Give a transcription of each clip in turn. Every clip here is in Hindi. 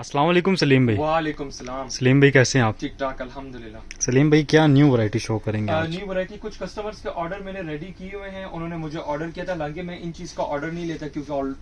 अस्सलाम वालेकुम सलीम भाई। वालेकुम सलाम। सलीम भाई कैसे हैं आप? ठीक ठाक अल्हम्दुलिल्लाह। सलीम भाई क्या न्यू वैरायटी शो करेंगे आज? न्यू वैरायटी कुछ कस्टमर्स के ऑर्डर मैंने रेडी किए हुए हैं, उन्होंने मुझे ऑर्डर किया था। हालांकि मैं इन चीज का ऑर्डर नहीं लेता क्योंकि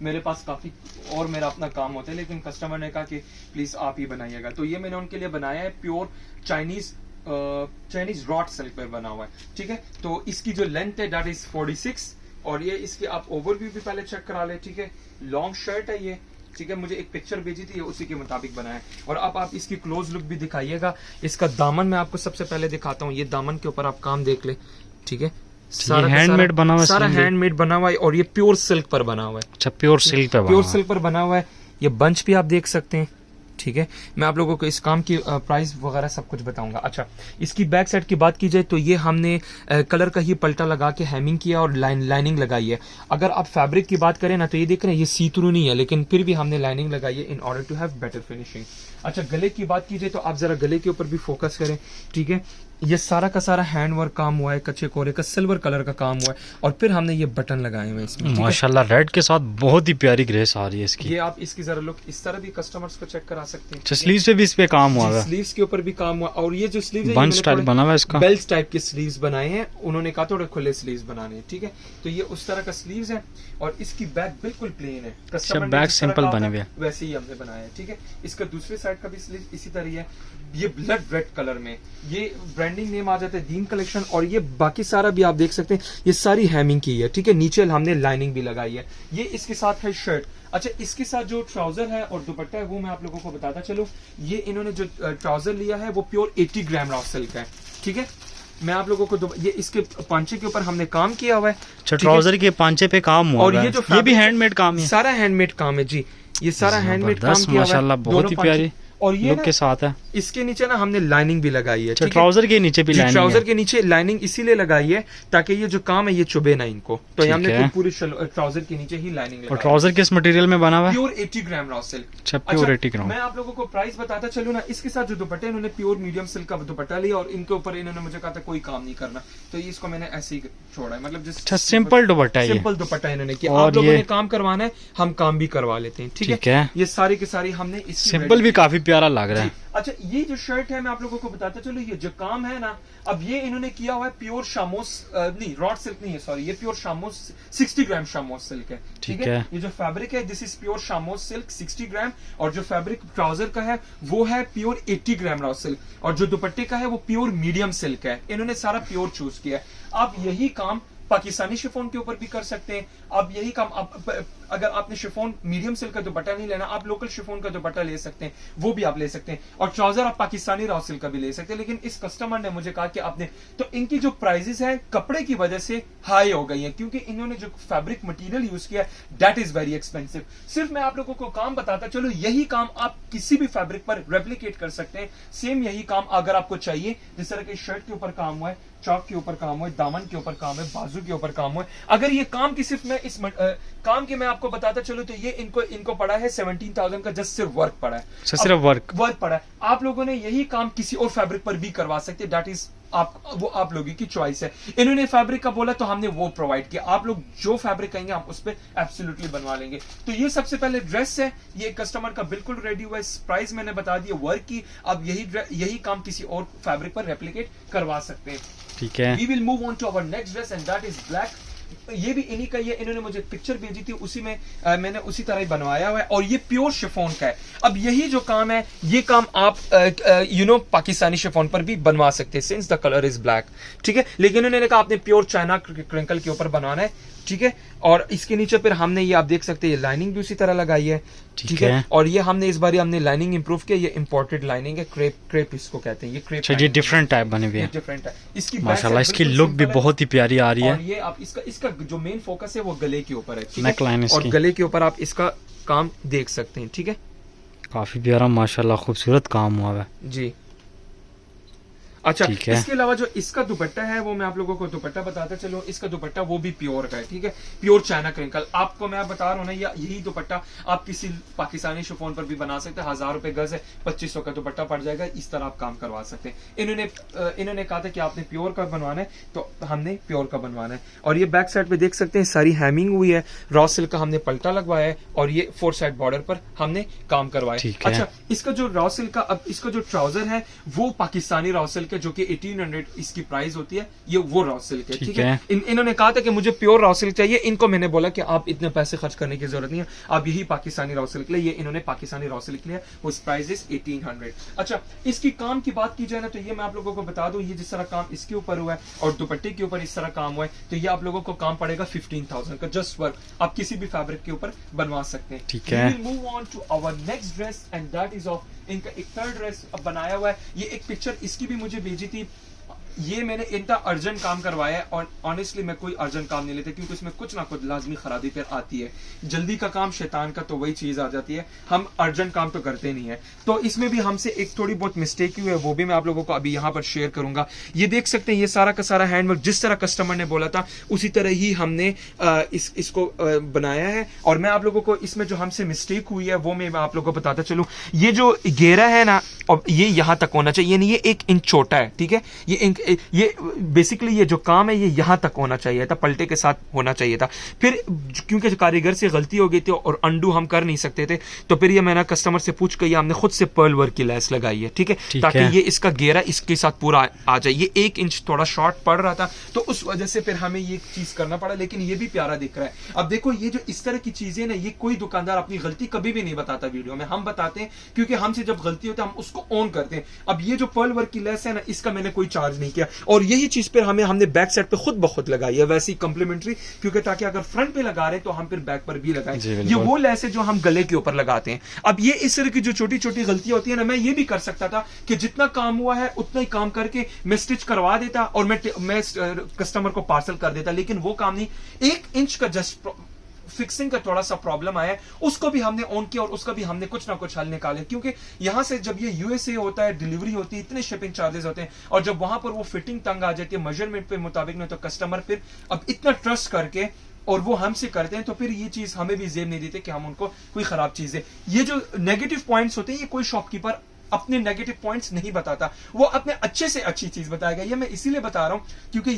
मेरे पास काफी और मेरा अपना काम होता है, लेकिन कस्टमर ने कहा कि प्लीज आप ही बनाइएगा, तो ये मैंने उनके लिए बनाया है। प्योर चाइनीज रॉट सिल्क पर बना हुआ है। ठीक है, तो इसकी जो लेंथ है दैट इज 46 और ये इसकी आप ओवरव्यू भी पहले चेक करा ले। ठीक है, लॉन्ग शर्ट है ये। ठीक है, मुझे एक पिक्चर भेजी थी, उसी के मुताबिक बनाया। और अब आप इसकी क्लोज लुक भी दिखाइएगा। इसका दामन मैं आपको सबसे पहले दिखाता हूँ। ये दामन के ऊपर आप काम देख ले। ठीक है, सारा हैंडमेड बना हुआ है, सारा हैंडमेड बना हुआ है और ये प्योर सिल्क पर बना हुआ है। अच्छा, प्योर सिल्क पर बना हुआ है। ये बंच भी आप देख सकते हैं। ठीक है, मैं आप लोगों को इस काम की प्राइस वगैरह सब कुछ बताऊंगा। अच्छा, इसकी बैक साइड की बात की जाए तो ये हमने कलर का ही पल्टा लगा के हैमिंग किया और लाइनिंग लगाई है। अगर आप फैब्रिक की बात करें ना तो ये देख रहे हैं, ये सी थ्रू नहीं है, लेकिन फिर भी हमने लाइनिंग लगाई है in order to have better finishing. अच्छा, गले की बात की जाए तो आप जरा गले के ऊपर भी फोकस करें। ठीक है, ये सारा का सारा हैंड वर्क काम हुआ है, कच्चे कोरे का सिल्वर कलर का काम हुआ है और फिर हमने ये बटन लगाए हुए हैं इसमें। माशाल्लाह रेड के साथ बहुत ही प्यारी ग्रेस आ रही है इसकी। ये आप इसकी जरा लुक इस तरह भी कस्टमर्स को चेक करा सकते हैं। स्लीव्स पे भी इस पे काम हुआ है, स्लीव्स के ऊपर भी काम हुआ। और ये जो स्लीव्स है, बंच टाइप बना हुआ है इसका, बेल्ट टाइप के स्लीव्स बनाए हैं उन्होंने, कहा थोड़े खुले स्लीव्स बनाने हैं। ठीक है, तो ये उस तरह का स्लीव्स है और इसकी बैक बिल्कुल प्लेन है। कस्टमर बैक सिंपल बने हुए वैसे ही हमने बनाया है। ठीक है, इसका दूसरे साइड का भी स्लीव इसी तरह है। ये ब्लड रेड कलर में, ये ब्रांडिंग नेम आ जाता है दीन कलेक्शन। और ये बाकी सारा भी आप देख सकते हैं, ये सारी हैमिंग की है। ठीक है, नीचे हमने लाइनिंग भी लगाई है। ये इसके साथ है शर्ट। अच्छा, इसके साथ जो ट्राउजर है और दुपट्टा है वो मैं आप लोगों को बताता चलूं। ये इन्होंने जो ट्राउजर लिया है वो प्योर 80 ग्राम रॉ सिल्क है। ठीक है, मैं आप लोगों को ये इसके पांचे के ऊपर हमने काम किया हुआ है। ट्राउजर के पांचे पे काम हुआ और है। ये भी हैंडमेड काम है, सारा हैंडमेड काम है जी। ये सारा हैंडमेड काम किया हुआ है माशाल्लाह, बहुत ही प्यारी और ये के साथ है। इसके नीचे ना हमने लाइनिंग भी लगाई है। ट्राउजर के नीचे भी लाइनिंग, ट्राउजर के नीचे लाइनिंग इसीलिए लगाई है ताकि ये जो काम है ये चुभे ना इनको। तो हमने पूरी ट्राउजर के नीचे ही लाइनिंग लगाई। और ट्राउजर किस मटेरियल में बना हुआ है? प्योर 80 ग्राम रॉ सिल्क। अच्छा, प्योर 80 ग्राम। मैं आप लोगों को प्राइस बताता चलूं ना। इसके साथ जो दुपट्टे इन्होंने प्योर मीडियम सिल्क का दुपट्टा लिया और इनके ऊपर इन्होंने मुझे कहा था कोई काम नहीं करना, तो ये इसको मैंने ऐसे ही छोड़ा है। मतलब अच्छा, सिंपल दुपट्टा है, सिंपल दुपट्टा इन्होंने किया। आप लोगों ने काम करवाना है, हम काम भी करवा लेते हैं। ठीक है, ये सारी की सारी हमने सिंपल भी काफी प्यारा लग रहा है। अच्छा, ये जो शर्ट है मैं आप लोगों को बताता चलो, ये जो काम है ना, अब ये इन्होंने किया हुआ है प्योर शामोस नहीं, रॉट सिल्क नहीं है, सॉरी, ये प्योर शामोस 60 ग्राम शामोस सिल्क है। ठीक है, ये जो फैब्रिक है दिस इज प्योर शामोस सिल्क 60 ग्राम और जो फैब्रिक ट्राउजर का है वो है प्योर 80 ग्राम रॉ सिल्क और जो दुपट्टे का है वो प्योर मीडियम सिल्क है। इन्होंने सारा प्योर चूज किया है। आप यही काम पाकिस्तानी शिफॉन के ऊपर भी कर सकते हैं। आप यही काम अगर आपने शिफॉन मीडियम सिल्क का दुपट्टा नहीं लेना, आप लोकल शिफॉन का दुपट्टा ले सकते हैं, वो भी आप ले सकते हैं। और ट्राउजर आप पाकिस्तानी रॉ सिल्क का भी ले सकते हैं। लेकिन इस कस्टमर ने मुझे कहा कि आपने, तो इनकी जो प्राइसेस है कपड़े की वजह से हाई हो गई है क्योंकि इन्होंने जो फैब्रिक मटेरियल यूज किया दैट इज वेरी एक्सपेंसिव। सिर्फ मैं आप लोगों को काम बताता चलो, यही काम आप किसी भी फैब्रिक पर रेप्लिकेट कर सकते हैं। सेम यही काम अगर आपको चाहिए, जिस तरह की शर्ट के ऊपर काम हुआ है, चौक के ऊपर काम हुआ है, दामन के ऊपर काम है, बाजू के ऊपर काम हुआ है। अगर ये काम की सिर्फ मैं इस काम की मैं आपको बताता चलूं तो ये इनको पड़ा है 17,000 का, जस्ट सिर्फ वर्क पड़ा है, सिर्फ वर्क पड़ा है। आप लोगों ने यही काम किसी और फैब्रिक पर भी करवा सकते हैं, दैट इज आप लोगों की चॉइस है। इन्होंने फैब्रिक का बोला तो हमने वो प्रोवाइड किया। आप लोग जो फैब्रिक कहेंगे हम उस पर एब्सोल्युटली बनवा लेंगे। तो ये सबसे पहले ड्रेस है, ये कस्टमर का बिल्कुल रेडी हुआ है। प्राइस मैंने बता दिया वर्क की। अब यही काम किसी और फैब्रिक पर रेप्लिकेट करवा सकते हैं। ठीक है, we will move on to our next dress and that is black. ये भी इन्हीं का, ये इन्होंने मुझे पिक्चर भेजी थी, उसी में मैंने उसी तरह ही बनवाया हुआ है और ये प्योर शिफॉन का है। अब यही जो काम है ये काम आप पाकिस्तानी शिफॉन पर भी बनवा सकते हैं since the colour is black. ठीक है, लेकिन उन्होंने कहा आपने प्योर चाइना क्रिंकल के ऊपर बनाना है। ठीक है, और इसके नीचे फिर हमने ये आप देख सकते हैं, ये लाइनिंग भी उसी तरह लगाई है। ठीक है, और ये हमने इस बार हमने लाइनिंग इंप्रूव किया। ये इंपोर्टेड लाइनिंग है, क्रेप इसको कहते हैं। ये क्रेप, ये डिफरेंट टाइप बने हुए हैं, डिफरेंट है। इसकी माशाल्लाह इसकी लुक भी बहुत ही प्यारी आ रही है। और ये आप इसका जो मेन फोकस है वो गले के ऊपर है। नेक लाइन और गले के ऊपर आप इसका काम देख सकते हैं। ठीक है, काफी प्यारा माशाल्लाह खूबसूरत काम हुआ है जी। अच्छा, ठीक है। इसके अलावा जो इसका दुपट्टा है वो मैं आप लोगों को दुपट्टा बताता चलो। इसका दुपट्टा वो भी प्योर का है, ठीक है, प्योर चाइना क्रिंकल। आपको मैं बता रहा हूँ ना, यही दुपट्टा आप किसी पाकिस्तानी शिफॉन पर भी बना सकते हैं। 1000 रुपए गज है, 2500 का दुपट्टा पड़ जाएगा। इस तरह आप काम करवा सकते हैं। इन्होंने कहा था कि आपने प्योर का बनवाना है, तो हमने प्योर का बनवाना है। और ये बैक साइड पे देख सकते हैं सारी हैमिंग हुई है, रॉ सिल्क का हमने पलटा लगवाया है, और ये 4 साइड बॉर्डर पर हमने काम करवाया। ठीक है। अच्छा, इसका जो रॉ सिल्क का, अब इसका जो ट्राउजर है वो पाकिस्तानी रॉ सिल्क है, जो कि 1800 इसकी प्राइस होती है। ये वो रॉ सिल्क है, ठीक है। इन्होंने कहा था कि मुझे प्योर रॉ सिल्क चाहिए। इनको मैंने बोला कि आप इतने पैसे खर्च करने की जरूरत नहीं है, आप यही पाकिस्तानी रॉ सिल्क ले। ये इन्होंने पाकिस्तानी रॉ सिल्क लिया, उस प्राइस इज 1800। अच्छा, इसकी काम की बात की जाए ना, तो ये मैं आप लोगों को बता दूं, ये जिस तरह काम इसके ऊपर हुआ है और दुपट्टे के ऊपर इस तरह काम हुआ है, तो ये आप लोगों को काम पड़ेगा 15,000 का, जस्ट वर्क। आप किसी भी फैब्रिक के ऊपर बनवा सकते हैं, ठीक है। Move on to our next dress and that is of इनका एक थर्ड ड्रेस अब बनाया हुआ है। ये एक पिक्चर इसकी भी मुझे भेजी थी। ये मैंने इनका अर्जेंट काम करवाया है, और ऑनेस्टली मैं कोई अर्जेंट काम नहीं लेता, क्योंकि इसमें कुछ ना कुछ लाजमी खराबी फिर आती है। जल्दी का काम शैतान का, तो वही चीज आ जाती है। हम अर्जेंट काम तो करते नहीं है। तो इसमें भी हमसे एक थोड़ी बहुत मिस्टेक हुई है, वो भी मैं आप लोगों को अभी यहाँ पर शेयर करूंगा। ये देख सकते हैं, ये सारा का सारा हैंडवर्क जिस तरह कस्टमर ने बोला था उसी तरह ही हमने इसको बनाया है। और मैं आप लोगों को इसमें जो हमसे मिस्टेक हुई है वो मैं आप लोगों को बताता चलूं। ये जो घेरा है ना, और ये यहाँ तक होना चाहिए, नहीं ये 1 इंच छोटा है, ठीक है। ये बेसिकली ये जो काम है ये यहां तक होना चाहिए था, पलटे के साथ होना चाहिए था। फिर क्योंकि कारीगर से गलती हो गई थी और अंडू हम कर नहीं सकते थे, तो फिर ये मैंने कस्टमर से पूछ कर हमने खुद से पर्ल वर्क की लैस लगाई है, ठीक है, ताकि ये इसका घेरा इसके साथ पूरा आ जाए। ये 1 इंच थोड़ा शॉर्ट पड़ रहा था, तो उस वजह से फिर हमें ये चीज करना पड़ा, लेकिन ये भी प्यारा दिख रहा है। अब देखो, ये जो इस तरह की चीजें ना, ये कोई दुकानदार अपनी गलती कभी भी नहीं बताता वीडियो में, हम बताते हैं, क्योंकि हमसे जब गलती होती है हम उसको ऑन करते हैं। अब ये जो पर्ल वर्क की लेस है ना, इसका मैंने कोई चार्ज नहीं किया, और यही चीज फिर हमने बैक साइड पे खुद ब खुद लगाई है, वैसी कॉम्प्लीमेंट्री, क्योंकि ताकि अगर फ्रंट पे लगा रहे तो हम फिर बैक पर भी लगाएं। ये वो लेस है जो हम गले के ऊपर लगाते हैं। अब ये इस तरह की जो छोटी छोटी गलतियां होती है ना, मैं ये भी कर सकता था कि जितना काम हुआ है उतना ही काम करके मैं स्टिच करवा देता और मैं कस्टमर को पार्सल कर देता, लेकिन वो काम नहीं। 1 इंच का जस्ट फिक्सिंग का थोड़ा सा प्रॉब्लम आया, उसको भी हमने ऑन किया और उसका भी हमने कुछ ना कुछ हल निकाले, क्योंकि यहां से जब ये यूएसए होता है, डिलीवरी होती है, इतने शिपिंग चार्जेस होते हैं, और जब वहां पर वो फिटिंग तंग आ जाती है मेजरमेंट पे मुताबिक नहीं, तो कस्टमर फिर अब इतना ट्रस्ट करके और वो हमसे करते हैं, तो फिर ये चीज हमें भी जेब नहीं देते कि हम उनको कोई खराब चीज है। ये जो नेगेटिव पॉइंट्स होते हैं, ये कोई शॉपकीपर अपने नेगेटिव पॉइंट्स नहीं बताता, वो अपने अच्छे से अच्छी चीज बताएगा। ये मैं इसीलिए बता रहा हूं क्योंकि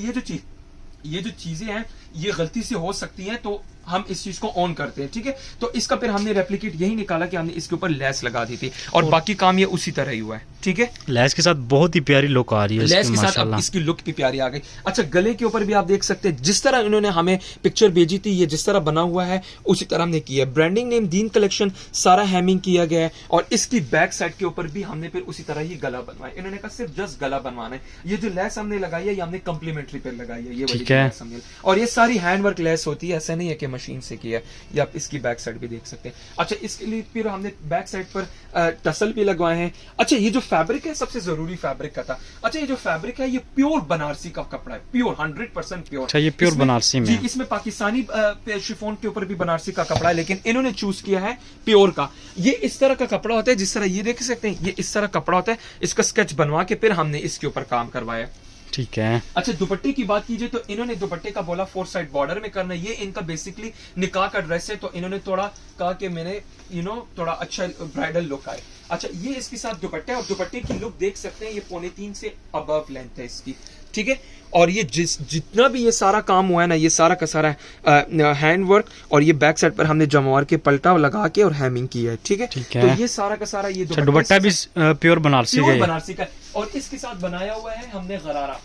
ये जो चीजें हैं ये गलती से हो सकती हैं, तो हम इस चीज को ऑन करते हैं, ठीक है। तो इसका फिर हमने रेप्लिकेट यही निकाला कि हमने इसके ऊपर लेस लगा दी थी, और बाकी काम ये उसी तरह ही हुआ है, ठीक है। लेस के साथ बहुत ही प्यारी लुक आ रही है, लेस के साथ अब इसकी लुक भी प्यारी आ गई। अच्छा, गले के ऊपर भी आप देख सकते हैं, जिस तरह इन्होंने हमें पिक्चर भेजी थी, ये जिस तरह बना हुआ है उसी तरह हमने किया है। ब्रांडिंग नेम दीन कलेक्शन, सारा हैमिंग किया गया है, और इसकी बैक साइड के ऊपर भी हमने फिर उसी तरह ही गला बनवाया। इन्होंने कहा सिर्फ जस्ट गला बनवाना है। ये जो लेस हमने लगाई है ये हमने कम्प्लीमेंट्री पे लगाई है, ये वाली लेस हमने, और ये सारी हैंडवर्क लेस होती है, ऐसा नहीं है कि मशीन से किया है। ये आप इसकी बैक साइड भी देख सकते हैं। अच्छा, इसके लिए फिर हमने बैक साइड पर टसल भी लगवाए हैं। अच्छा, ये जो फैब्रिक है सबसे जरूरी फैब्रिक का था। अच्छा, ये जो फैब्रिक है ये प्योर बनारसी का कपड़ा है, प्योर 100% प्योर। अच्छा, ये प्योर बनारसी में, इसमें पाकिस्तानी शिफॉन के ऊपर भी बनारसी का कपड़ा है, लेकिन इन्होंने चूज किया है प्योर का। ये इस तरह का कपड़ा होता है, जिस तरह ये देख सकते हैं, ये इस तरह कपड़ा होता है। इसका स्केच बनवा के फिर हमने इसके ऊपर काम करवाया, ठीक है। अच्छा, दुपट्टे की बात कीजिए तो इन्होंने दुपट्टे का बोला 4 साइड बॉर्डर में करना है। ये इनका बेसिकली निकाह का ड्रेस है, तो इन्होंने थोड़ा कहा कि मैंने थोड़ा अच्छा ब्राइडल लुक आए। अच्छा, ये इसके साथ दुपट्टा है, और दुपट्टे की लुक देख सकते हैं, ये 3.25 से अबव लेंथ है इसकी, ठीक है। और ये जितना भी ये सारा काम हुआ है ना, ये सारा का सारा हैंड वर्क, और ये बैक साइड पर हमने जमवार के पलटा लगा के और हैमिंग की है, ठीक है। तो ये सारा का सारा ये दुपट्टा भी प्योर बनारसी का, और इसके साथ बनाया हुआ है हमने गरारा।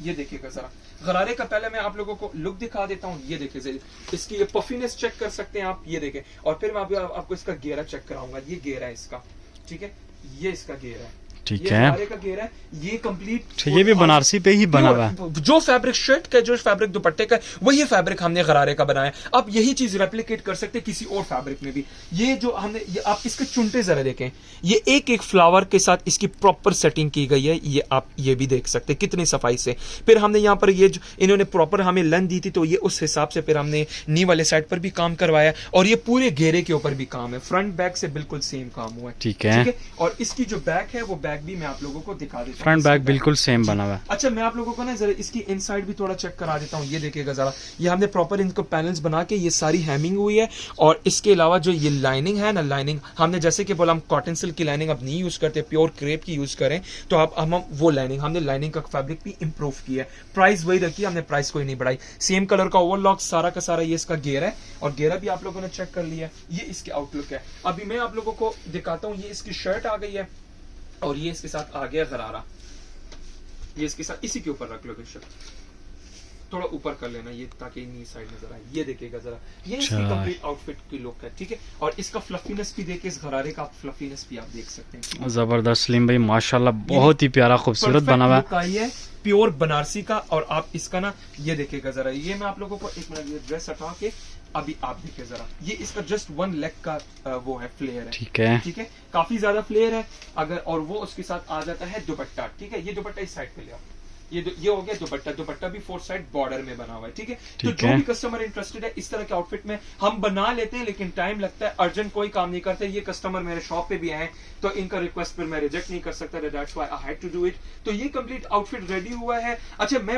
ये देखिएगा जरा, गरारे का पहले मैं आप लोगों को लुक दिखा देता हूँ। ये देखिए, इसकी ये पफीनेस चेक कर सकते हैं आप, ये देखें, और फिर मैं आपको इसका घेरा चेक कराऊंगा। ये घेरा है इसका, ठीक है, ये इसका घेरा है, ठीक है, का घेरा है, ये कंप्लीट, ये भी बनारसी पे ही बना हुआ है। जो फैब्रिक शर्ट का, जो फैब्रिक दुपट्टे का, वही फैब्रिक हमने गरारे का बनाया। आप यही चीज रेप्लिकेट कर सकते हैं किसी और फैब्रिक में भी। ये जो हमने, आप इसके चुनटे जरा देखें, ये एक एक फ्लावर के साथ इसकी प्रॉपर सेटिंग की गई है। ये आप ये भी देख सकते हैं कितनी सफाई से। फिर हमने यहाँ पर ये इन्होंने प्रॉपर हमें लेंथ दी थी, तो ये उस हिसाब से फिर हमने नी वाले साइड पर भी काम करवाया, और ये पूरे घेरे के ऊपर भी काम है, फ्रंट बैक से बिल्कुल सेम काम हुआ है, ठीक है। और इसकी जो बैक है वो बैक बैक भी मैं आप लोगों को दिखा देता हूँ। फ्रंट बैक बिल्कुल सेम बना हुआ है। अच्छा मैं आप लोगों को ना जरा इसकी इनसाइड भी थोड़ा चेक करा देता हूँ, ये देखिएगा जरा, ये हमने प्रॉपर इनको पैनल्स बना के ये सारी हैमिंग हुई है, और इसके अलावा जो ये लाइनिंग है ना, लाइनिंग हमने जैसे कि बोला हम कॉटन सिल्क की लाइनिंग अब नहीं यूज करते, प्योर क्रेप की यूज करें, तो आप हम वो लाइनिंग, हमने लाइनिंग का फैब्रिक भी इंप्रूव किया है। प्राइस वही रखी है, हमने प्राइस कोई नहीं बढ़ाई। सेम कलर का ओवरलॉक सारा का सारा ये इसका घेर है, और घेरा भी आप लोगों ने चेक कर लिया है। ये इसके आउटलुक है। अभी मैं आप लोगों को दिखाता हूँ, ये इसकी शर्ट आ गई है, और ये इसके साथ आ गया गरारा, ये इसके साथ इसी के ऊपर रख लो बेशक, थोड़ा ऊपर कर लेना ये ताकि इन्हीं साइड नजर आए। ये देखिएगा जरा, ये इसकी कंप्लीट आउटफिट की लुक है, ठीक है। और इसका फ्लफीनेस भी देखिए, इस गरारे का फ्लफीनेस भी आप देख सकते हैं। जबरदस्त सलीम भाई, माशाल्लाह बहुत ही प्यारा खूबसूरत बना हुआ है, प्योर बनारसी का। और आप इसका ना ये देखिएगा जरा, ये मैं आप लोगों को एक मिनट ये ड्रेस हटा के अभी आप देखिए जरा, ये इसका जस्ट 1 लेग का वो है, फ्लेयर है, ठीक है, ठीक है, काफी ज्यादा फ्लेयर है अगर, और वो उसके साथ आ जाता है दुपट्टा, ठीक है। ये दुपट्टा इस साइड पे ले आओ, ये हो गया दुपट्टा, दुपट्टा भी 4 साइड बॉर्डर में बना हुआ है, ठीक है। तो जो भी कस्टमर इंटरेस्टेड है इस तरह के आउटफिट में, हम बना लेते हैं लेकिन टाइम लगता है, अर्जेंट कोई काम नहीं करते। ये कस्टमर मेरे शॉप पे भी आए तो इनका रिक्वेस्ट पर मैं रिजेक्ट नहीं कर सकता, that's why I had to do it. तो ये कंप्लीट आउटफिट रेडी हुआ है। अच्छा मैं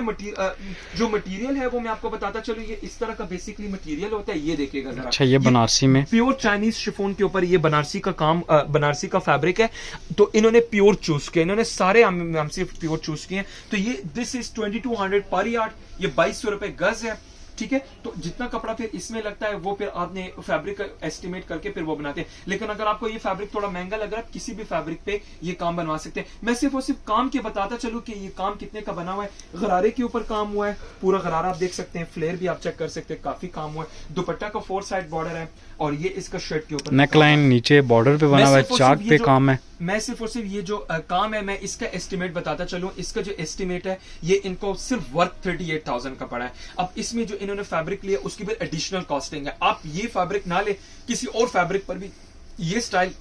जो मटेरियल है वो मैं आपको बताता चलूं, ये इस तरह का बेसिकली मटेरियल होता है, ये देखिएगा जरा। अच्छा, ये बनारसी में प्योर चाइनीज शिफॉन के ऊपर ये बनारसी का काम, बनारसी का फैब्रिक है, तो इन्होंने प्योर चूज किया, इन्होंने सारे हमसे प्योर चूज किए हैं। तो ये दिस इज 2200 पर यार्ड, ये 2200 रुपए गज है, ठीक है। तो जितना कपड़ा फिर इसमें लगता है वो फिर आपने फैब्रिक एस्टिमेट करके फिर वो बनाते हैं। लेकिन अगर आपको ये फैब्रिक थोड़ा महंगा लग रहा है, किसी भी फैब्रिक पे ये काम बनवा सकते हैं। मैं सिर्फ और सिर्फ काम के बताता चलूं कि ये काम कितने का बना हुआ है। गरारे के ऊपर काम हुआ है, पूरा गरारा आप देख सकते हैं, फ्लेयर भी आप चेक कर सकते हैं, काफी काम हुआ है। दुपट्टा का 4 साइड बॉर्डर है, और ये इसका शर्ट के ऊपर नेकलाइन नीचे बॉर्डर पे बना हुआ है, चाक पे काम है। मैं सिर्फ और सिर्फ ये जो काम है, मैं इसका एस्टिमेट बताता चलूं। इसका जो एस्टिमेट है ये इनको सिर्फ वर्क 38,000 का पड़ा है। अब इसमें जो इन्होंने फैब्रिक लिया उसकी भी एडिशनल कॉस्टिंग है। आप ये फैब्रिक ना ले, किसी और फैब्रिक पर भी ये स्टाइल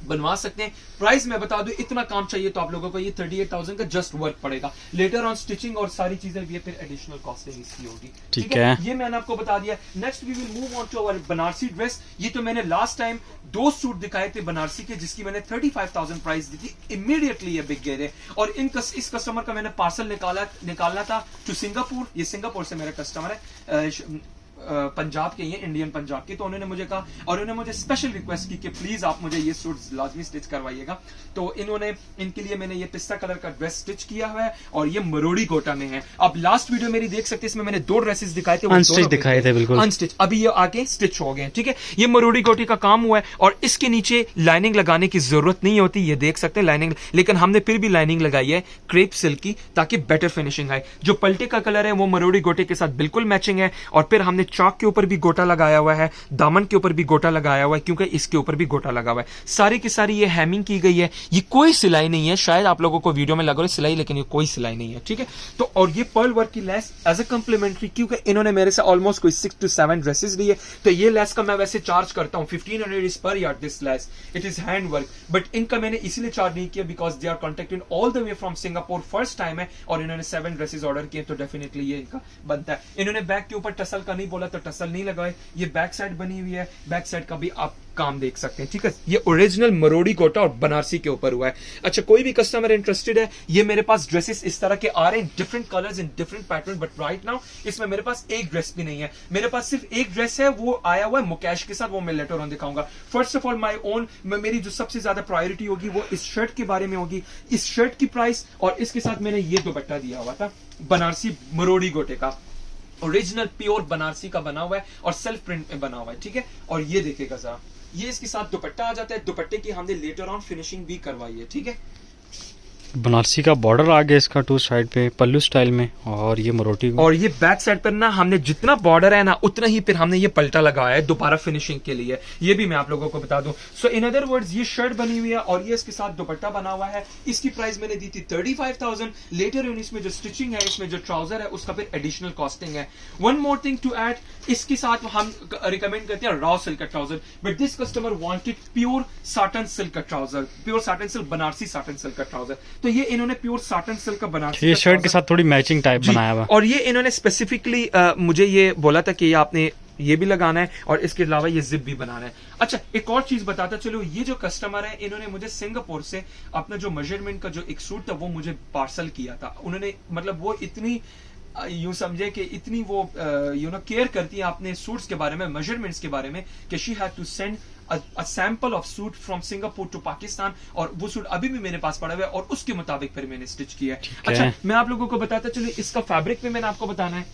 बनवा सकते हैं। प्राइस मैं बता दूं, इतना काम चाहिए तो आप लोगों को ये 38,000 का जस्ट वर्क पड़ेगा। लेटर ऑन स्टिचिंग और सारी चीजें भी फिर एडिशनल कॉस्टिंग इसकी होगी, ठीक है। ये मैंने आपको बता दिया। Next we will move on to our Banarasi dress. ये तो मैंने लास्ट टाइम 2 सूट दिखाए थे बनारसी के, जिसकी मैंने 35,000 प्राइस दी थी। इमीडिएटली ये बिक गए थे, और इस कस्टमर का मैंने पार्सल निकालना था टू सिंगापुर। ये सिंगापुर से मेरा कस्टमर है, पंजाब के, ये इंडियन पंजाब के। तो उन्होंने मुझे कहा, और उन्होंने मुझे स्पेशल रिक्वेस्ट की कि प्लीज आप मुझे ये सूट लाजमी स्टिच करवाइएगा। तो इनके लिए मैंने ये पिस्ता कलर का ड्रेस स्टिच किया हुआ है, और ये मरोड़ी गोटा में है। अब लास्ट वीडियो मेरी देख सकते हैं, इसमें मैंने 2 ड्रेसेस दिखाए थे, अनस्टिच दिखाए थे, बिल्कुल अनस्टिच। अभी ये आगे स्टिच हो गए, ठीक है। ये मरोड़ी गोटी का काम हुआ है, और इसके नीचे लाइनिंग लगाने की जरूरत नहीं होती, ये देख सकते हैं लाइनिंग, लेकिन हमने फिर भी लाइनिंग लगाई है क्रेप सिल्क की, ताकि बेटर फिनिशिंग आए। जो पल्टे का कलर है वो मरोड़ी गोटे के साथ बिल्कुल मैचिंग है, और फिर हमने चौक के ऊपर भी गोटा लगाया हुआ है, दामन के ऊपर भी गोटा लगाया हुआ है, क्योंकि इसके ऊपर भी गोटा लगा हुआ है। सारी की सारी ये हैमिंग की गई है, ये कोई सिलाई नहीं है। शायद आप लोगों को वीडियो में लग रहा है सिलाई, लेकिन ये कोई सिलाई नहीं है, ठीक है। तो और ये पर्ल वर्क की लेस एज अ कम्प्लीमेंट्री, क्योंकि इन्होंने मेरे से ऑलमोस्ट कोई 6 to 7 ड्रेसेस लिए, तो ये लेस का मैं वैसे चार्ज करता हूं 1500 is per yard this lace, it is hand work. But इनका मैंने इसलिए चार्ज नहीं किया because they are contacted all the way from Singapore, first time है, और इन्होंने 7 ड्रेसेस ऑर्डर किए, तो डेफिनेटली ये इनका बनता है। इन्होंने बैक के ऊपर टसल का नहीं बोला, तो टसल नहीं लगाए। ये बैक साइड बनी हुई है, बैक साइड का भी आप काम देख सकते हैं, ठीक है। ये ओरिजिनल मरोड़ी गोटा और बनारसी के ऊपर हुआ है। अच्छा, कोई भी कस्टमर इंटरेस्टेड है, ये मेरे पास ड्रेसेस इस तरह के आ रहे हैं, different colours in different pattern, but right now इसमें मेरे पास एक ड्रेस भी नहीं है। मेरे पास सिर्फ एक ड्रेस है, वो आया हुआ है मुकेश के साथ, वो मैं लेटर ऑन दिखाऊंगा। First of all my own, मेरी जो सबसे ज्यादा प्रायोरिटी होगी वो इस शर्ट के बारे में होगी, इस शर्ट की प्राइस, और इसके साथ मैंने ये दुपट्टा दिया हुआ था बनारसी मरोड़ी गोटे का, ओरिजिनल प्योर बनारसी का बना हुआ है, और सेल्फ प्रिंट में बना हुआ है, ठीक है। और ये देखिएगा जरा, ये इसके साथ दुपट्टा आ जाता है, दुपट्टे की हमने लेटर ऑन फिनिशिंग भी करवाई है, ठीक है। बनारसी का बॉर्डर आ गया इसका 2 साइड पे पल्लू स्टाइल में, और ये मरोटी, और ये बैक साइड पर ना हमने जितना बॉर्डर है ना उतना ही फिर हमने ये पलटा लगाया है दोबारा फिनिशिंग के लिए, ये भी मैं आप लोगों को बता दूं। सो इन अदर वर्ड्स ये शर्ट बनी हुई है, और ये इसके साथ दुपट्टा बना हुआ है। इसकी प्राइस मैंने दी थी 35,000। लेटर ऑन इसमें जो स्टिचिंग है, इसमें जो ट्राउजर है, उसका फिर एडिशनल कॉस्टिंग है। One more thing to add, इसके साथ हम रिकमेंड करते हैं रॉ सिल्क का trouser, but this customer wanted pure satin silk का trouser, pure satin silk, Banarasi satin silk का ट्राउजर। तो ये इन्होंने प्योर साटन सिल्क का बनारसी, ये शर्ट के साथ थोड़ी मैचिंग टाइप बनाया हुआ, और ये इन्होंने स्पेसिफिकली मुझे ये बोला था कि ये आपने ये भी लगाना है और इसके अलावा ये जिप भी बनाना है। अच्छा, एक और चीज बताता चलो, ये जो कस्टमर है इन्होंने मुझे सिंगापुर से अपना जो मेजरमेंट का जो एक सूट था वो मुझे पार्सल किया था। उन्होंने मतलब वो इतनी यूं समझे कि इतनी वो केयर करती है अपने सूट्स के बारे में, मेजरमेंट्स के बारे में, कि she had to send a sample of suit from Singapore to Pakistan, और वो सूट अभी भी मेरे पास पड़ा हुआ है और उसके मुताबिक फिर मैंने स्टिच किया है। अच्छा, मैं आप लोगों को बताता चलो, इसका फैब्रिक भी मैंने आपको बताना है।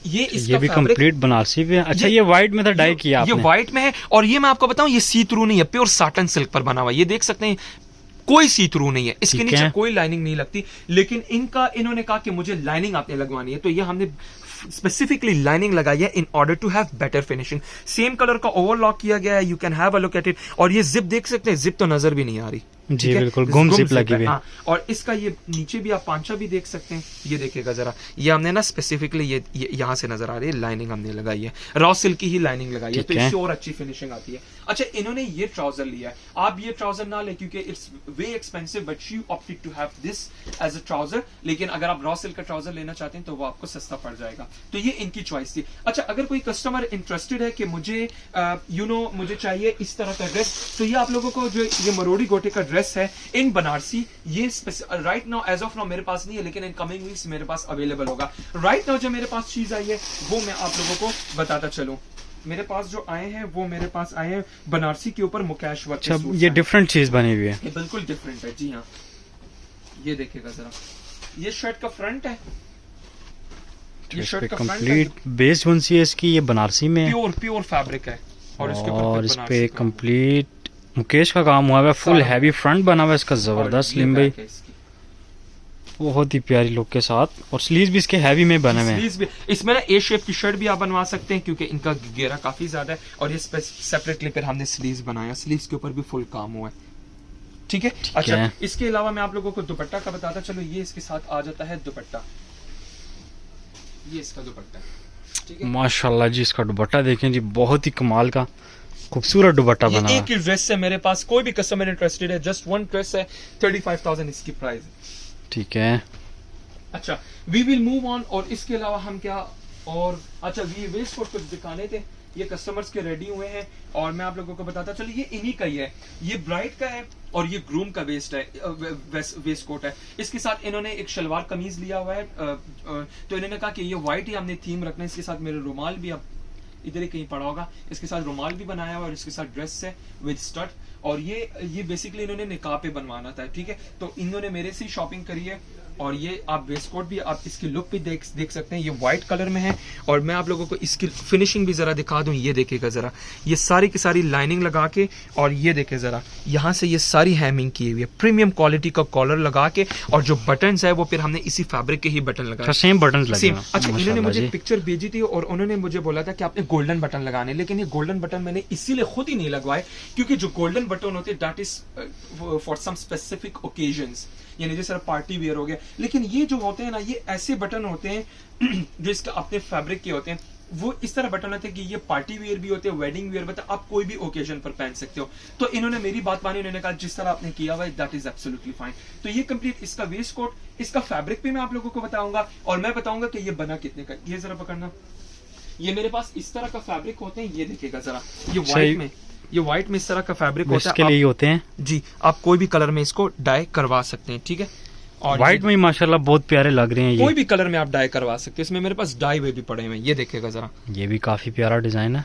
ये भी कंप्लीट बनारसी पे। अच्छा, ये व्हाइट में था डाई किया आपने? ये व्हाइट में है, और ये मैं आपको बताऊं, ये सी थ्रू नहीं है, प्योर साटन सिल्क पर बना हुआ। ये देख सकते हैं, कोई सी थ्रू नहीं है, इसके नीचे कोई लाइनिंग नहीं लगती। लेकिन इन्होंने कहा कि मुझे लाइनिंग आपने लगवानी है, तो ये हमने स्पेसिफिकली लाइनिंग लगाई है in order to have better finishing. Same colour का ओवरलॉक किया गया है, you can have a look at it. और ये जिप देख सकते हैं, जिप तो नजर भी नहीं आ रही जी, बिल्कुल गुम जिप लगी हुई है। हाँ, और इसका ये नीचे भी आप पांचा भी देख सकते हैं, ये देखिएगा जरा, ये हमने ना स्पेसिफिकली ये यहाँ से नजर आ रही है, लाइनिंग हमने लगाई है, रॉ सिल्क की ही लाइनिंग लगाई है, तो इससे और अच्छी फिनिशिंग आती है। अच्छा, इन्होंने ये ट्राउजर लिया है, आप ये ट्राउजर ना ले क्योंकि it's way expensive, but she opted to have this as a trouser. लेकिन अगर आप रॉ सिल्क का ट्राउजर लेना चाहते हैं तो वो आपको सस्ता पड़ जाएगा, तो ये इनकी चॉइस थी। अच्छा, अगर कोई कस्टमर इंटरेस्टेड है कि मुझे मुझे चाहिए इस तरह का ड्रेस, तो ये आप लोगों को जो ये मरोड़ी गोटे का ड्रेस है इन बनारसी, ये right now as of now मेरे पास नहीं है, लेकिन इन कमिंग वीक्स मेरे पास अवेलेबल होगा। राइट नाउ जो मेरे पास चीज आई है वो मैं आप लोगों को बताता चलूं। मेरे पास जो आए हैं वो मेरे पास आए हैं बनारसी के ऊपर मुकेश वर्क। अच्छा, ये डिफरेंट चीज बनी हुई है, ये बिल्कुल डिफरेंट है जी हाँ। ये देखिएगा जरा, ये शर्ट का फ्रंट है, ये शर्ट का कंप्लीट बेस बुनसी है इसकी, ये बनारसी में प्योर फैब्रिक है, और इस पे कंप्लीट मुकेश का काम हुआ है, फुल हैवी फ्रंट बना हुआ है इसका, जबरदस्त स्लिम भाई, बहुत ही प्यारी लुक के साथ, और स्लीव्स भी इसके हैवी में बने हुए हैं। इसमें ना ए शेप की शर्ट भी आप बनवा सकते हैं क्योंकि इनका घेरा काफी ज्यादा है, और ये सेपरेटली फिर हमने स्लीव्स बनाया, स्लीव्स के ऊपर भी फुल काम हुआ है, ठीक है। अच्छा, इसके अलावा मैं आप लोगों को दुपट्टा का बताता चलो, ये इसके साथ आ जाता है दुपट्टा, ये इसका दुपट्टा, ठीक है। माशाल्लाह जी, इसका दुपट्टा देखें जी, बहुत ही कमाल का खूबसूरत दुपट्टा बना है। एक ही ड्रेस है मेरे पास, कोई भी कस्टमर इंटरेस्टेड है, जस्ट वन ड्रेस है, 35,000 इसकी प्राइस, ठीक है। अच्छा, वी विल मूव ऑन। और इसके अलावा हम क्या, और अच्छा, ये वेस्ट कोट कुछ दिखाने थे, ये कस्टमर्स के रेडी हुए हैं, और मैं आप लोगों को बताता चलो, ये इन्हीं का ही है, ये ब्राइड का है और ये ग्रूम का वेस्ट कोट है। इसके साथ इन्होंने एक शलवार कमीज लिया हुआ है, तो इन्होंने कहा कि ये व्हाइट ही हमने थीम रखना है, इसके साथ मेरे रुमाल भी अब इधर ही कहीं पड़ा होगा, इसके साथ रुमाल भी बनाया हुआ और इसके साथ ड्रेस है विद स्टड, और ये बेसिकली इन्होंने निकाह पे बनवाना था, ठीक है। तो इन्होंने मेरे से शॉपिंग करी है, और ये आप वेस्ट कोट भी आप इसकी लुक भी देख सकते हैं, ये व्हाइट कलर में है, और मैं आप लोगों को इसकी फिनिशिंग भी जरा दिखा दूं, ये देखिएगा जरा, ये सारी की सारी लाइनिंग लगा के, और ये देखे जरा, यहाँ से ये सारी हैमिंग की हुई है, प्रीमियम क्वालिटी का कॉलर लगा के, और जो बटन्स है वो फिर हमने इसी फैब्रिक के ही बटन लगाए, सेम बटन लगे। अच्छा, इन्होंने मुझे पिक्चर भेजी थी और उन्होंने मुझे बोला था कि आपने गोल्डन बटन लगाने, लेकिन ये गोल्डन बटन मैंने इसीलिए खुद ही नहीं लगवाए क्योंकि जो गोल्डन बटन होते हैं that is for some specific occasions, यानी जैसे पार्टी वेयर हो गया। लेकिन ये जो होते हैं ना, ये ऐसे बटन होते हैं जो इसके अपने फैब्रिक के होते हैं, वो इस तरह बटन होते हैं कि ये पार्टी वेयर भी होते हैं, वेडिंग वेयर, मतलब आप कोई भी ओकेजन पर पहन सकते हो। तो इन्होंने मेरी बात मानी, उन्होंने कहा जिस तरह आपने किया हुआ है दैट इज एब्सोल्युटली फाइन। तो ये कंप्लीट इसका वेस्ट कोट, इसका फैब्रिक भी मैं आप लोगों को बताऊंगा, और मैं बताऊंगा कि ये बना कितने का। ये जरा पकड़ना, ये मेरे पास इस तरह का फैब्रिक होते हैं, ये देखिएगा जरा, ये व्हाइट में इस तरह का फैब्रिक होता है, इसके लिए होते हैं जी, आप कोई भी कलर में इसको डाई करवा सकते हैं, ठीक है। और व्हाइट में माशाल्लाह बहुत प्यारे लग रहे हैं, कोई भी कलर में आप डाई करवा सकते हैं, इसमें मेरे पास डाई हुए भी पड़े हुए हैं, ये देखिएगा जरा, ये भी काफी प्यारा डिजाइन है,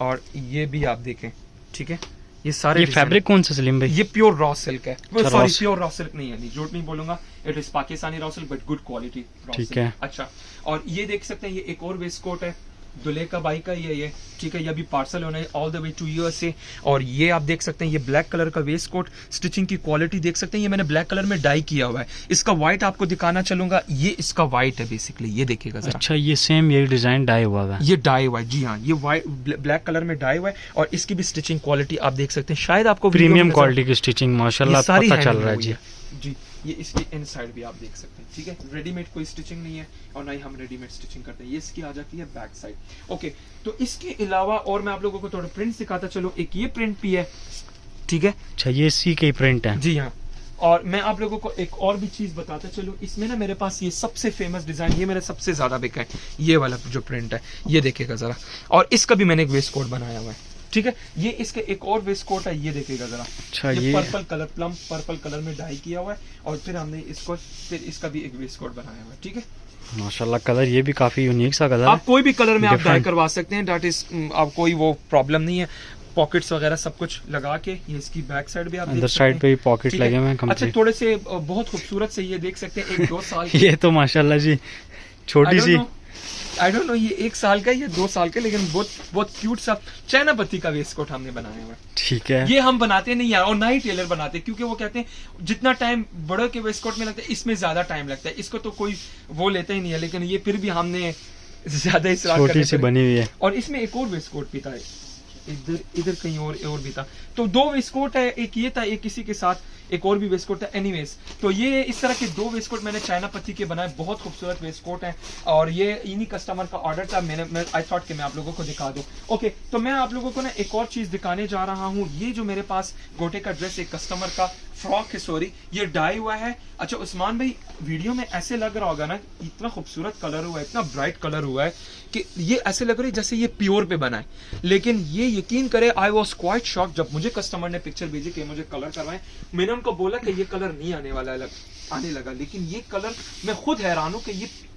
और ये भी आप देखें, ठीक है। ये सारे, ये फैब्रिक कौन सा सलीम भाई? ये प्योर रॉ सिल्क है, सॉरी प्योर रॉ सिल्क नहीं है, नहीं झूठ नहीं बोलूंगा, it is Pakistani raw silk but good quality, ठीक है। अच्छा, और ये देख सकते हैं, ये एक और वेस्ट कोट है, दुल्हे का बाई का ये ठीक है, ये अभी पार्सल होना है all the way to USA. और ये आप देख सकते हैं, ये ब्लैक कलर का वेस्ट कोट, स्टिचिंग की क्वालिटी देख सकते हैं, ये मैंने ब्लैक कलर में डाई किया हुआ है। इसका व्हाइट आपको दिखाना चलूंगा, ये इसका व्हाइट है बेसिकली, ये देखिएगा जरा। अच्छा, ये सेम ये डिजाइन डाई हुआ है, ये डाई हुआ है जी हाँ, ये व्हाइट ब्लैक कलर में डाई हुआ है, और इसकी भी स्टिचिंग क्वालिटी आप देख सकते हैं, शायद आपको प्रीमियम क्वालिटी की स्टिचिंग माशाल्लाह पता चल रहा है जी। जी, ये इसकी इनसाइड भी आप देख सकते हैं, ठीक है। रेडीमेड कोई स्टिचिंग नहीं है, और ना ही हम रेडीमेड स्टिचिंग करते हैं। ये इसकी आ जाती है बैक साइड। ओके, तो इसके अलावा और मैं आप लोगों को थोड़ा प्रिंट दिखाता चलो। एक ये प्रिंट भी है, ठीक है। अच्छा, ये सी के प्रिंट है जी हाँ। और मैं आप लोगों को एक और भी चीज बताता चलूं, इसमें ना मेरे पास ये सबसे फेमस डिजाइन, ये मेरा सबसे ज्यादा बिका है, ये वाला जो प्रिंट है, ये देखिएगा जरा। और इसका भी मैंने एक वेस्ट कोट बनाया हुआ है, ठीक है। ये इसके एक और वेस्ट कोट है, ये देखिएगा जरा। अच्छा, ये purple colour, plum purple colour में डाई किया हुआ है, और फिर हमने इसको, फिर इसका भी एक वेस्ट कोट बनाया हुआ है, ठीक है। माशाल्लाह कलर ये भी काफी यूनिक सा कलर है। आप कोई भी कलर में आप डाई Different। करवा सकते हैं, दैट इज आप कोई वो प्रॉब्लम नहीं है। पॉकेट्स वगैरह सब कुछ लगा के, ये इसकी बैक साइड भी आप देख अंदर सकते साइड हैं, पे भी पॉकेट ठीक है। लगे हुए हैं अच्छा, कंप्लीट। थोड़े से बहुत खूबसूरत से ये देख सकते हैं, 1-2 साल ये तो माशाल्लाह जी छोटी सी, आई डोंट नो ये 1 साल का, ये 2 साल का, लेकिन बहुत बहुत क्यूट सा चाइना पत्ती का वेस्ट कोट हमने बनाया हुआ है। ठीक है। ये हम बनाते नहीं यार, और ना ही टेलर बनाते, क्योंकि वो कहते हैं जितना टाइम बड़े के वेस्ट कोट में लगता है, इसमें ज्यादा टाइम लगता है। इसको तो कोई वो लेता ही नहीं है, लेकिन ये फिर भी हमने ज्यादा इसरार छोटी करने सी पड़े। बनी हुई है। और इसमें एक और वेस्ट कोट भी था, इधर कहीं और भी था। तो 2 वेस्ट कोट है, एक ये था, एक किसी के साथ एक और भी वेस्ट कोट था। एनीवेज, तो ये इस तरह के 2 वेस्ट कोट मैंने चाइना पत्ती के बनाए, बहुत खूबसूरत वेस्ट कोट है। और ये इन्हीं कस्टमर का ऑर्डर था, मैं आई थॉट कि मैं आप लोगों को दिखा दूं। ओके, तो मैं आप लोगों को ना एक और चीज दिखाने जा रहा हूँ। ये जो मेरे पास गोटे का ड्रेस, एक कस्टमर का फ्रॉक है, सॉरी, ये डाई हुआ है। अच्छा उस्मान भाई, वीडियो में ऐसे लग रहा होगा ना, इतना खूबसूरत कलर हुआ है, इतना ब्राइट कलर हुआ है कि ये ऐसे लग रहा है जैसे ये प्योर पे बना है। लेकिन ये यकीन करे, आई वॉज क्वाइट शॉक जब मुझे कस्टमर ने पिक्चर भेजी कि मुझे कलर करवाएं। मैंने उनको बोला कि ये कलर नहीं आने वाला है, आने लगा, लेकिन ये कलर मैं खुद हैरान हूं कि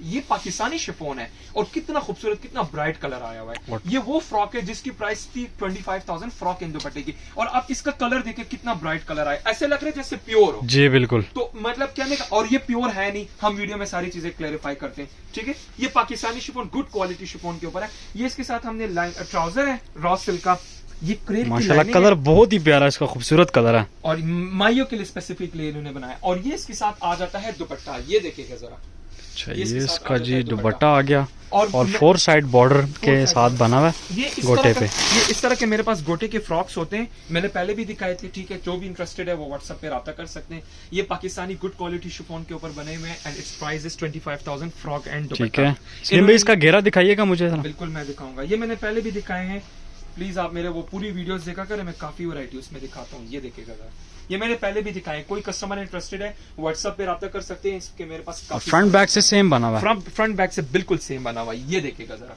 ये पाकिस्तानी शिफॉन है, और कितना खूबसूरत, कितना ब्राइट कलर आया हुआ है। ये वो फ्रॉक है जिसकी प्राइस थी 25,000 फ्रॉक इन दुपट्टे की, और आप इसका कलर देखें कितना ब्राइट कलर आया, ऐसे लग रहा है जैसे प्योर हो। जी बिल्कुल। तो मतलब कहने का, और ये प्योर है नहीं, हम वीडियो में सारी चीजें क्लैरिफाई करते हैं, ठीक है। ये Pakistani chiffon, good quality chiffon के ऊपर है। ये इसके साथ हमने ट्राउजर है रॉ सिल्क का, ये क्रेप माशाल्लाह कलर बहुत ही प्यारा, इसका खूबसूरत कलर है, और माइयों के लिए स्पेसिफिकली इन्होंने बनाया। और ये इसके साथ आ जाता है दुपट्टा, ये देखिएगा जरा। अच्छा, ये ये इसके साथ इसका आ जाता जी है दुपट्टा आ गया, और मैं- 4 साइड बॉर्डर के side साथ बना हुआ है ये इस गोटे तरह पे। ये इस तरह के मेरे पास गोटे के फ्रॉक्स होते हैं, मैंने पहले भी दिखाए थे, ठीक है। जो भी इंटरेस्टेड है वो व्हाट्सएप पे राब्ता कर सकते हैं। ये पाकिस्तानी गुड क्वालिटी शिफॉन के ऊपर बने हुए हैं, and it's price is 25,000 frock and ठीक दुपट्टा। है। सलीम भाई इसका घेरा दिखाइएगा मुझे जरा। बिल्कुल मैं दिखाऊंगा, ये मैंने पहले भी दिखाए हैं। प्लीज आप मेरे वो पूरी वीडियोस देखा करें, मैं काफी वैरायटी उसमें दिखाता हूँ। ये देखिएगा जरा, ये मैंने पहले भी दिखाए। कोई कस्टमर इंटरेस्टेड है व्हाट्सएप पे राब्ता कर सकते हैं, इसके मेरे पास काफी फ्रंट बैक से सेम बना हुआ है। फ्रंट बैक से बिल्कुल सेम बना हुआ है, ये देखिएगा जरा।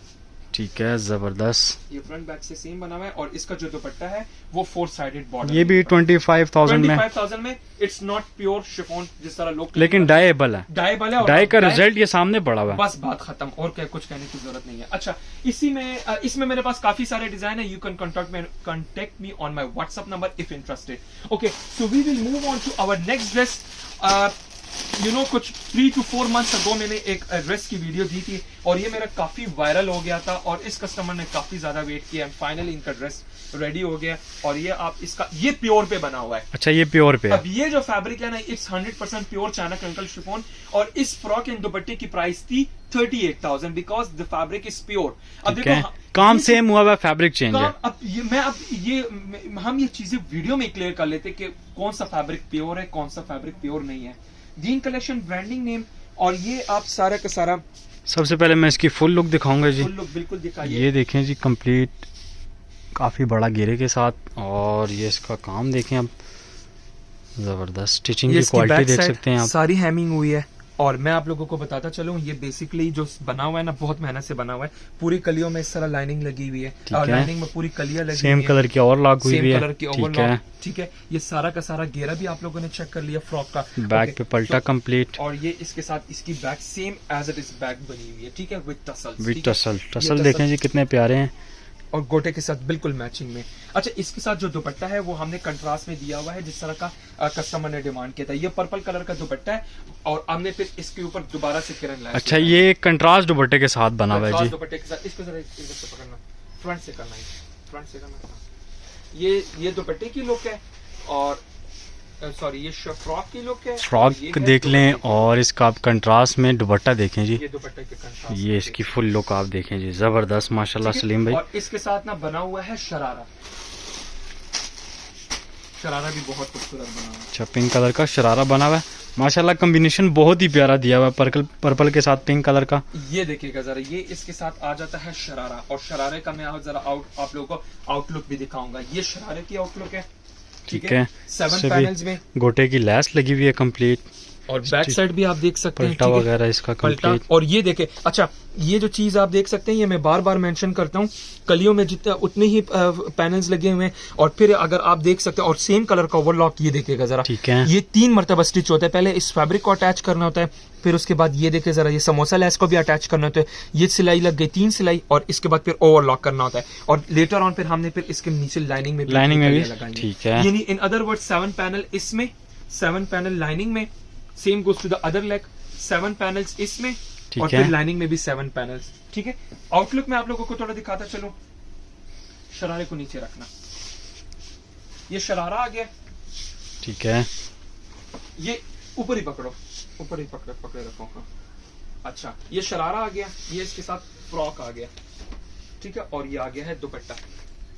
ठीक है, जबरदस्त। ये फ्रंट बैक से सेम बना हुआ है, और इसका जो दुपट्टा है वो 4 साइडेड बॉर्डर, ये भी 25,000 में, 25,000 में। इट्स नॉट प्योर शिफॉन जिस तरह लोग, लेकिन डाइएबल है। डाई वाला, डाई का रिजल्ट ये सामने पड़ा हुआ है। बस बात खत्म, और क्या कुछ कहने की जरूरत नहीं है। अच्छा, इसी में इसमें मेरे पास काफी सारे डिजाइन है। You can contact me on my WhatsApp number if interested. Okay, so we will move on to our next dress. You know, कुछ 3 to 4 months अगो मैंने एक ड्रेस की वीडियो दी थी, और ये मेरा काफी वायरल हो गया था, और इस कस्टमर ने काफी ज्यादा वेट किया, एंड फाइनली इनका ड्रेस रेडी हो गया। और ये आप इसका, ये प्योर पे बना हुआ है। अच्छा, ये प्योर पे है। अब ये जो फैब्रिक है ना, it's 100% pure China crinkle chiffon, और इस फ्रॉक एंड दुपट्टे की प्राइस थी 38,000 because the fabric is pure. अब ठीक देखो, है, काम सेम हुआ हुआ, फैब्रिक चेंज है। हम ये चीजें वीडियो में क्लियर कर लेते कि कौन सा फैब्रिक प्योर है, कौन सा फैब्रिक प्योर नहीं है। जीन कलेक्शन ब्रांडिंग नेम, और ये आप सारा का सारा, सबसे पहले मैं इसकी फुल लुक दिखाऊंगा जी। फुल लुक बिल्कुल दिखाइए। ये देखें जी, कंप्लीट काफी बड़ा घेरे के साथ, और ये इसका काम देखें आप, जबरदस्त स्टिचिंग की क्वालिटी देख सकते हैं आप। सारी हैमिंग हुई है, और मैं आप लोगों को बताता चलूं, ये बेसिकली जो बना हुआ है ना, बहुत मेहनत से बना हुआ है। पूरी कलियों में इस तरह लाइनिंग लगी हुई है, और लाइनिंग में पूरी कलियां लगी सेम हुई है, कलर की और लॉक हुई हुई सेम है। कलर की ठीक है, ओवरलॉक, ठीक है। ये सारा का सारा घेरा भी आप लोगों ने चेक कर लिया फ्रॉक का। बैक पे पलटा कंप्लीट, और ये इसके साथ इसकी back same as it is back बनी हुई है, ठीक है, विद टसल्स। विद टसल देखें जी कितने प्यारे हैं, और गोटे के साथ बिल्कुल मैचिंग में। अच्छा, इसके साथ जो दुपट्टा है वो हमने कंट्रास्ट में दिया हुआ है, जिस तरह का कस्टमर ने डिमांड किया था। ये पर्पल कलर का दुपट्टा है, और हमने फिर इसके ऊपर दोबारा से किरण लाया। अच्छा, ये कंट्रास्ट दुपट्टे के साथ बना हुआ है जी। दुपट्टे के साथ, इसको जरा इधर से पकड़ना, फ्रंट से करना है, फ्रंट से करना। ये दुपट्टे की लुक है, और सॉरी ये फ्रॉक की लुक है। फ्रॉक देख लें, और इसका आप कंट्रास्ट में दुपट्टा देखें जी। ये दुपट्टे के कंट्रास्ट, ये इसकी फुल लुक आप देखें जी, जबरदस्त माशाल्लाह सलीम भाई। और इसके साथ ना बना हुआ है शरारा, शरारा भी बहुत खूबसूरत बना हुआ है। अच्छा, पिंक कलर का शरारा बना हुआ है, माशाल्लाह कॉम्बिनेशन बहुत ही प्यारा दिया हुआ है, पर्पल के साथ पिंक कलर का। ये देखिएगा जरा, ये इसके साथ आ जाता है शरारा, और शरारे का मैं जरा आप लोगों को आउटलुक भी दिखाऊंगा। ये शरारे की आउटलुक है, ठीक ठीक है है 7 इससे भी पैनल्स में, गोटे की लैस लगी हुई है कंप्लीट, और बैक साइड भी आप देख सकते हैं, पलटा ठीक है? वगैरह इसका पलटा। कंप्लीट। और ये देखे, अच्छा ये जो चीज आप देख सकते हैं, ये मैं बार बार मेंशन करता हूँ, कलियों में जितने उतने ही पैनल्स लगे हुए हैं। और फिर अगर आप देख सकते हैं, और सेम कलर का ओवरलॉक, ये देखिएगा जरा, ठीक है ये 3 मरतबा स्टिच होता है। पहले इस फैब्रिक को अटैच करना होता है, फिर उसके बाद ये देखिए जरा, ये समोसा लेस को भी अटैच करना होता है। ये सिलाई लग गई 3 सिलाई, और इसके बाद फिर ओवरलॉक करना होता है। और लेटर ऑन फिर हमने फिर इसके नीचे लाइनिंग में भी लगाएंगे। ठीक है। यानी इन अदर वर्ड 7 पैनल इसमें, 7 पैनल लाइनिंग में, same goes to the other leg, 7 panels इसमें, ठीक और है। फिर लाइनिंग में भी 7 पैनल्स। ठीक है, आउटलुक में आप लोगों को थोड़ा दिखाता चलो। शरारे को नीचे रखना, ये शरारा आ गया, ठीक है ये ऊपर ही पकड़ो, ऊपर ही पकड़े रखो। हाँ। अच्छा, ये शरारा आ गया, ये इसके साथ फ्रॉक आ गया, ठीक है, और ये आ गया है दुपट्टा।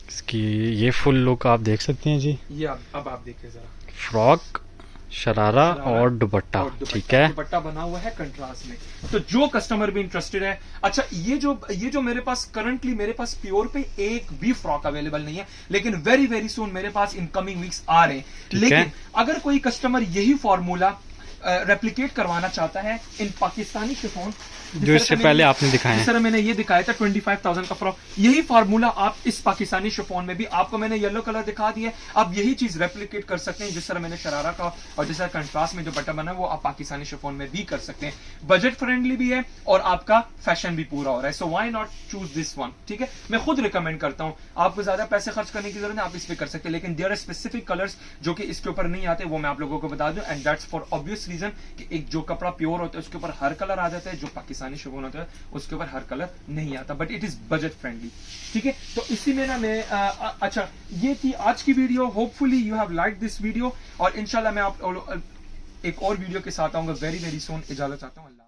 इसकी ये फुल लुक आप देख सकते हैं जी, ये अब आप देखिए जरा, फ्रॉक, शरारा और दुपट्टा, ठीक है। दुपट्टा बना हुआ है कंट्रास्ट में। तो जो कस्टमर भी इंटरेस्टेड है, अच्छा ये जो मेरे पास करंटली मेरे पास प्योर पे एक भी फ्रॉक अवेलेबल नहीं है, लेकिन वेरी वेरी सून मेरे पास इन कमिंग वीक्स आ रहे हैं। लेकिन अगर कोई कस्टमर यही फॉर्मूला रेप्लिकेट करवाना चाहता है इन पाकिस्तानी शिफॉन, जो इससे पहले आपने दिखाया है, जिस तरह मैंने ये दिखाया था 25,000 का फ्रॉक, यही फार्मूला आप इस पाकिस्तानी शिफॉन में भी, आपको मैंने येलो कलर दिखा दिया, आप यही चीज रेप्लिकेट कर सकते हैं। जिस तरह मैंने शरारा का और जिस तरह कंट्रास्ट में जो बटन बना है, वो आप पाकिस्तानी शिफॉन में भी कर सकते हैं। बजट फ्रेंडली भी है और आपका फैशन भी पूरा हो रहा है। So why not choose this one, ठीक है। मैं खुद रिकमेंड करता हूँ, आपको ज्यादा पैसे खर्च करने की जरूरत है, आप इस पे कर सकते हैं, लेकिन देयर आर स्पेसिफिक कलर्स जो कि इसके ऊपर नहीं आते, वो मैं आप लोगों को बता दूं, and that's for obvious reason कि एक जो कपड़ा प्योर होता है उसके ऊपर हर कलर आ जाता है, जो पाकिस्तानी शिफॉन होता है उसके ऊपर हर कलर नहीं आता, but it is budget friendly, ठीक है। तो इसी में ना मैं अच्छा, ये थी आज की video. Hopefully you have like this video, और इंशाल्लाह मैं आप एक और वीडियो के साथ आऊंगा वेरी वेरी सून। इजाजत चाहता हूँ, अल्लाह।